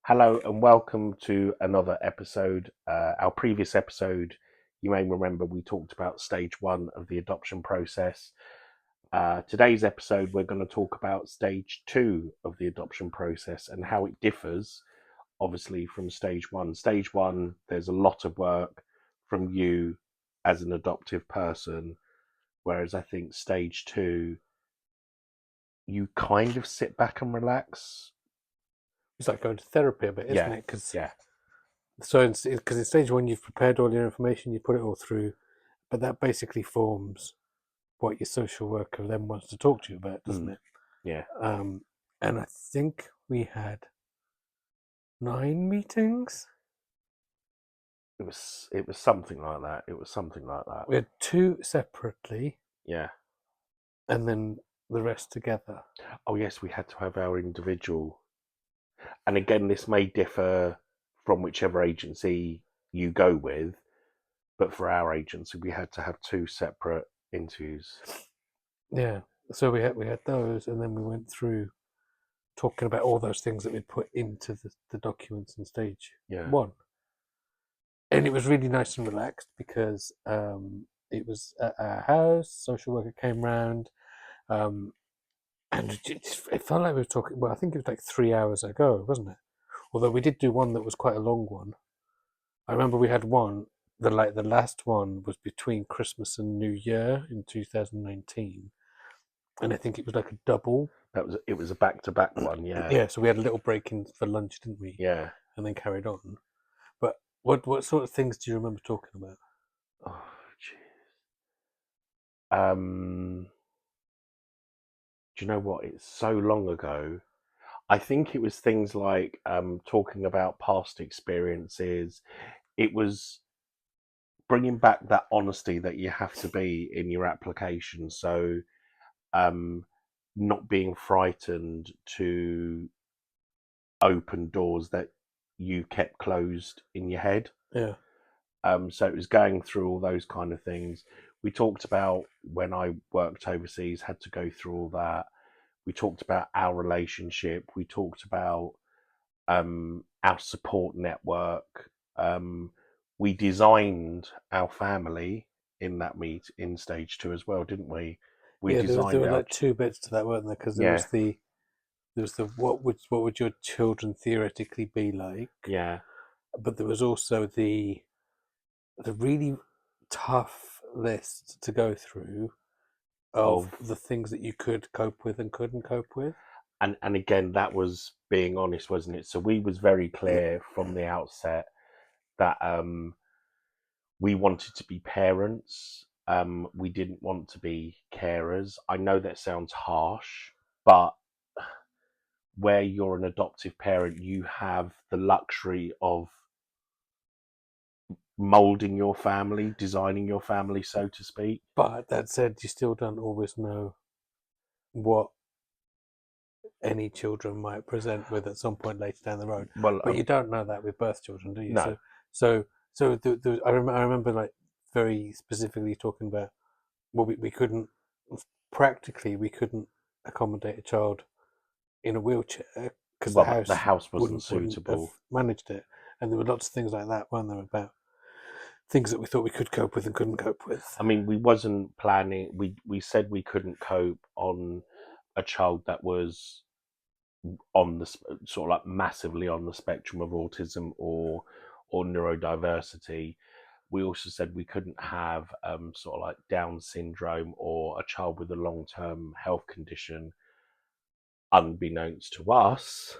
Hello and welcome to another episode. Our previous episode, you may remember, we talked about stage one of the adoption process. Today's episode, we're going to talk about stage two of the adoption process and how it differs, obviously, from stage one. Stage one, there's a lot of work from you as an adoptive person, whereas I think stage two, you kind of sit back and relax. It's like going to therapy a bit, isn't Yeah, it? Because yeah. in stage one you've prepared all your information, you put it all through, but that basically forms what your social worker then wants to talk to you about, doesn't Mm, it? yeah. And I think we had 9 meetings. It was something like that. It was something like that. We had two separately, Yeah. and then the rest together. Oh yes, we had to have our individual. And again, this may differ from whichever agency you go with, but for our agency, we had to have two separate interviews. Yeah. So we had those, and then we went through talking about all those things that we'd put into the documents in stage Yeah. one. And it was really nice and relaxed because it was at our house. Social worker came round, um, and it felt like we were talking. Well, I think it was like 3 hours ago, wasn't it? Although we did do one that was quite a long one. I remember we had one. The last one was between Christmas and New Year in 2019, and I think it was like a double. It was a back-to-back one. Yeah. Yeah, so we had a little break in for lunch, didn't we? Yeah. And then carried on. But what sort of things do you remember talking about? Oh, jeez. Um, do you know what? It's so long ago. I think it was things like talking about past experiences. It was bringing back that honesty that you have to be in your application. So, um, not being frightened to open doors that you kept closed in your head. Yeah. So it was going through all those kind of things. We talked about when I worked overseas, had to go through all that. We talked about our relationship. We talked about our support network. We designed our family in that meet in stage two as well, didn't we? We Yeah, there designed were our like two bits to that, weren't there? Because yeah, there was the what would your children theoretically be like, yeah, but there was also the really tough list to go through of of the things that you could cope with and couldn't cope with. and again that was being honest, wasn't it? So we was very clear from the outset that we wanted to be parents. We didn't want to be carers. I know that sounds harsh, but where you're an adoptive parent, you have the luxury of molding your family, designing your family, so to speak. But that said, you still don't always know what any children might present with at some point later down the road. Well, But you don't know that with birth children, do you? no, So, I remember like very specifically talking about, well, we couldn't practically we couldn't accommodate a child in a wheelchair because the well, the house house wasn't wouldn't have suitable. managed it, and there were lots of things like that, weren't there, about things that we thought we could cope with and couldn't cope with. I mean, we wasn't planning. We said we couldn't cope on a child that was on the sort of like massively on the spectrum of autism or neurodiversity. We also said we couldn't have sort of like Down syndrome or a child with a long term health condition. Unbeknownst to us,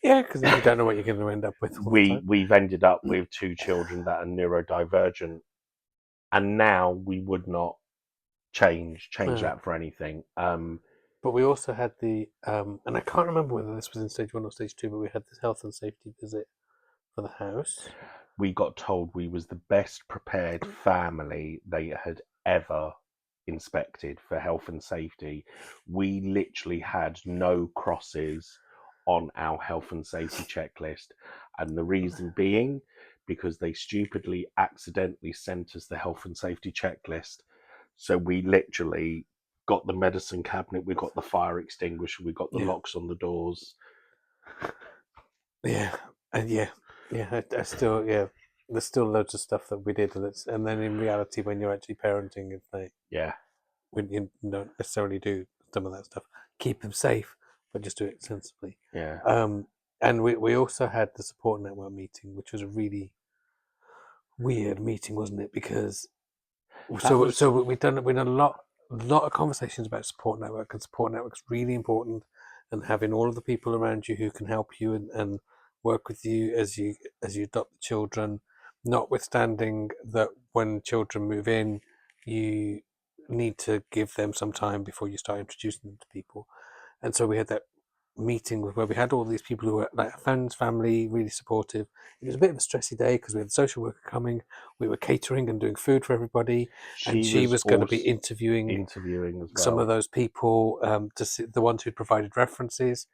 Yeah, because you don't know what you're going to end up with all the time. we've ended up with two children that are neurodivergent, and now we would not change No. that for anything. But we also had and I can't remember whether this was in stage one or stage two, but we had this health and safety visit for the house. We got told we was the best prepared family they had ever inspected for health and safety. We literally had no crosses on our health and safety checklist, and the reason being because they stupidly accidentally sent us the health and safety checklist. So we literally got the medicine cabinet, we got the fire extinguisher, we got the Yeah. locks on the doors. Yeah, and I still, there's still loads of stuff that we did, and then in reality, when you're actually parenting, it's like Yeah, when you don't necessarily do some of that stuff, keep them safe, but just do it sensibly. yeah. Um, and we also had the support network meeting, which was a really weird meeting, wasn't it? Because That was we've done a lot of conversations about support network, and support network's really important, and having all of the people around you who can help you and work with you as you adopt the children, notwithstanding that when children move in, you need to give them some time before you start introducing them to people. And so we had that meeting where we had all these people who were like friends, family, really supportive. It was a bit of a stressy day because we had the social worker coming. We were catering and doing food for everybody, and she she was was going to be also interviewing interviewing as some of well. those people, to see the ones who provided references.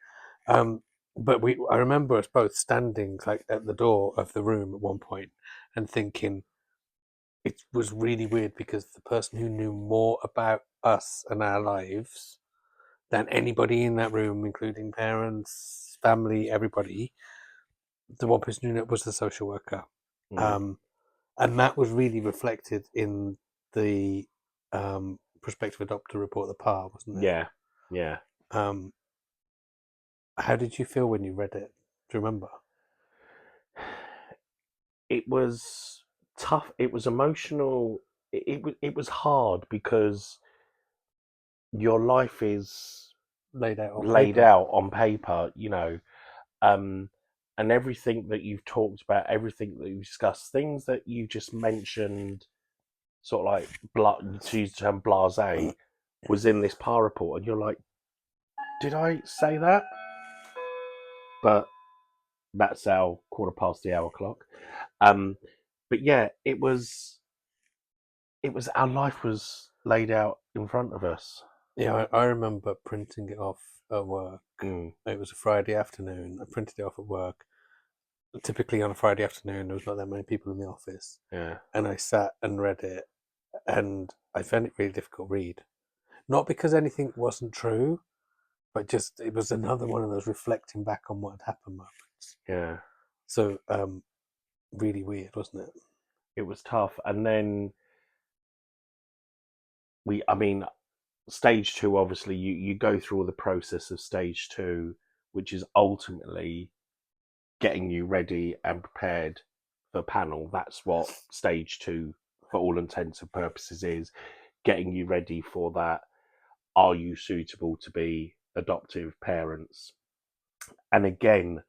Um, but I remember us both standing like at the door of the room at one point and thinking it was really weird because the person who knew more about us and our lives than anybody in that room, including parents, family, everybody, the one person who knew it was the social worker. Mm. Um, and that was really reflected in the prospective adopter report, the PAR, wasn't it? Yeah, yeah. Um, how did you feel when you read it? Do you remember? It was tough. It was emotional. It was hard because your life is Laid out on laid paper. out on paper, um, and everything that you've talked about, everything that you've discussed, things that you just mentioned, sort of like to use the term blase, was in this PAR report, and you're like, did I say that? But that's our quarter past the hour clock. Um, but yeah, it was our life was laid out in front of us. Yeah, I remember printing it off at work. Mm, It was a Friday afternoon. I printed it off at work. Typically on a Friday afternoon, there was not that many people in the office, yeah, and I sat and read it, and I found it really difficult to read. Not because anything wasn't true, but just it was another one of those reflecting back on what had happened moments. yeah. So really weird, wasn't it? It was tough, and then I mean, stage two. Obviously, you go through all the process of stage two, which is ultimately getting you ready and prepared for panel. That's what stage two, for all intents and purposes, is getting you ready for that. Are you suitable to be adoptive parents? And again,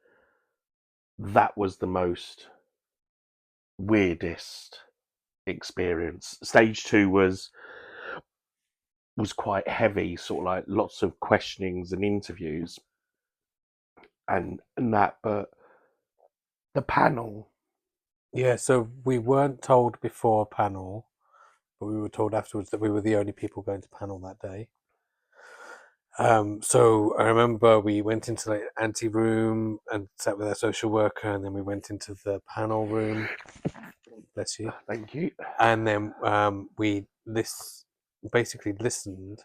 that was the most weirdest experience. Stage two was quite heavy, sort of like lots of questionings and interviews and that, but the panel, Yeah, so we weren't told before panel, but we were told afterwards that we were the only people going to panel that day. So I remember we went into the ante room and sat with our social worker, and then we went into the panel room. Bless you. thank you. And then we basically listened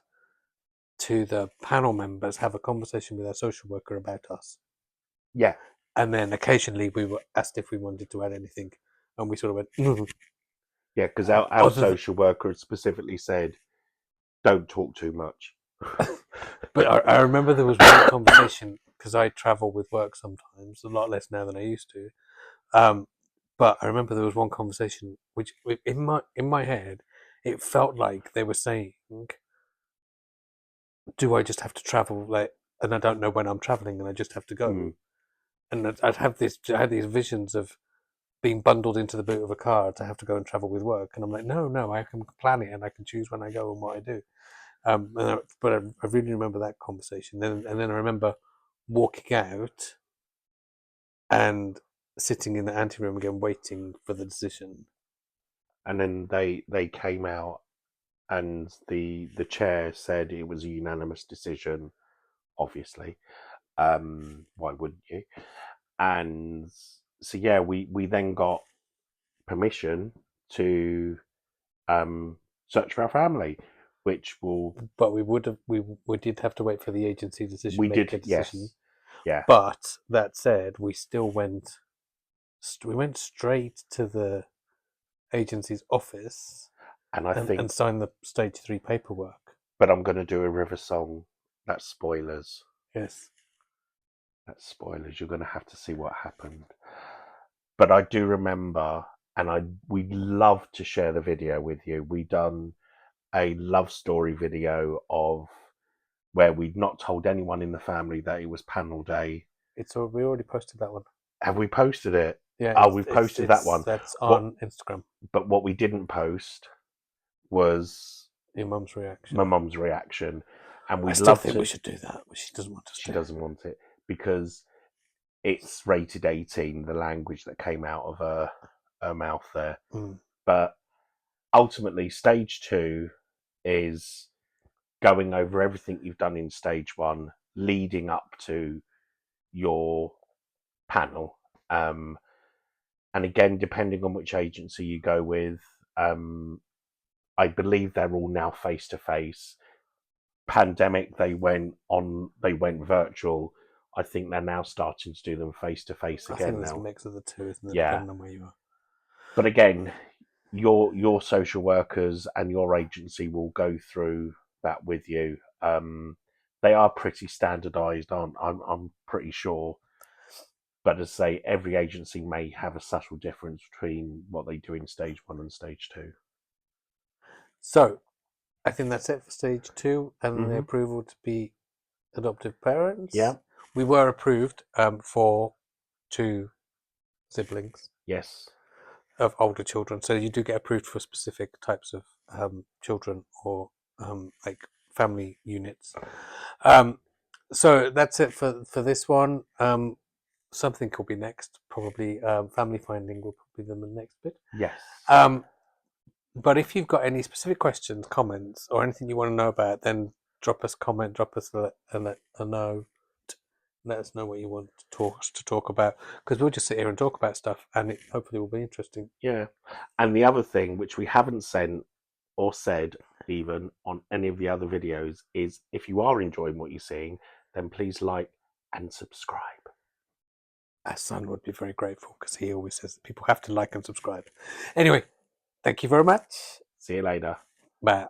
to the panel members have a conversation with our social worker about us. Yeah, And then occasionally we were asked if we wanted to add anything, and we sort of went, yeah, because our other than, social worker had specifically said, don't talk too much. but I remember there was one conversation because I travel with work sometimes, a lot less now than I used to. Um, but I remember there was one conversation which, in my head, it felt like they were saying, "Do I just have to travel like, and I don't know when I'm traveling, and I just have to Mm. go?" And I had these visions of being bundled into the boot of a car to have to go and travel with work, and I'm like, no, no, I can plan it and I can choose when I go and what I do. But I really remember that conversation. And then I remember walking out and sitting in the ante room again, waiting for the decision. And then they came out, and the chair said it was a unanimous decision. Obviously, why wouldn't you? And so yeah, we then got permission to um, search for our family, which will But we did have to wait for the agency decision we make did, a decision. yes. Yeah, But that said, we still went straight to the agency's office and I think, and signed the stage 3 paperwork. but I'm going to do a river song. That's spoilers. Yes. That's spoilers. You're going to have to see what happened. But I do remember, and we'd love to share the video with you. We done a love story video of where we'd not told anyone in the family that it was panel day. We already posted that one. Have we posted it? Yeah, Oh, we posted that one. That's What? on Instagram. But what we didn't post was Your mum's reaction. my mum's reaction, and I we'd still love think to. we should do that, but she doesn't want us She to. doesn't want it because it's rated 18. The language that came out of her mouth there, but ultimately, stage 2 is going over everything you've done in stage 1, leading up to your panel. And again, depending on which agency you go with, I believe they're all now face to face. Pandemic, they went virtual. I think they're now starting to do them face to face I again think there's now. a mix of the two, isn't it? Yeah. Depending on where you are. But again, your social workers and your agency will go through that with you. They are pretty standardized, I'm pretty sure. But as I say, every agency may have a subtle difference between what they do in stage 1 and stage 2. So, I think that's it for stage 2 and the Mhm. approval to be adoptive parents. Yeah. We were approved for 2 siblings Yes. of older children. So you do get approved for specific types of children or like family units. So that's it for this one. Something could be next. Probably family finding will be the next bit. Yes. But if you've got any specific questions, comments, or anything you want to know about, then drop us a comment, drop us a note. Let us know what you want to talk about, because we'll just sit here and talk about stuff, and it hopefully will be interesting. Yeah. And the other thing, which we haven't sent or said even on any of the other videos, is if you are enjoying what you're seeing, then please like and subscribe. Our son would be very grateful because he always says that people have to like and subscribe. Anyway, thank you very much. See you later. Bye.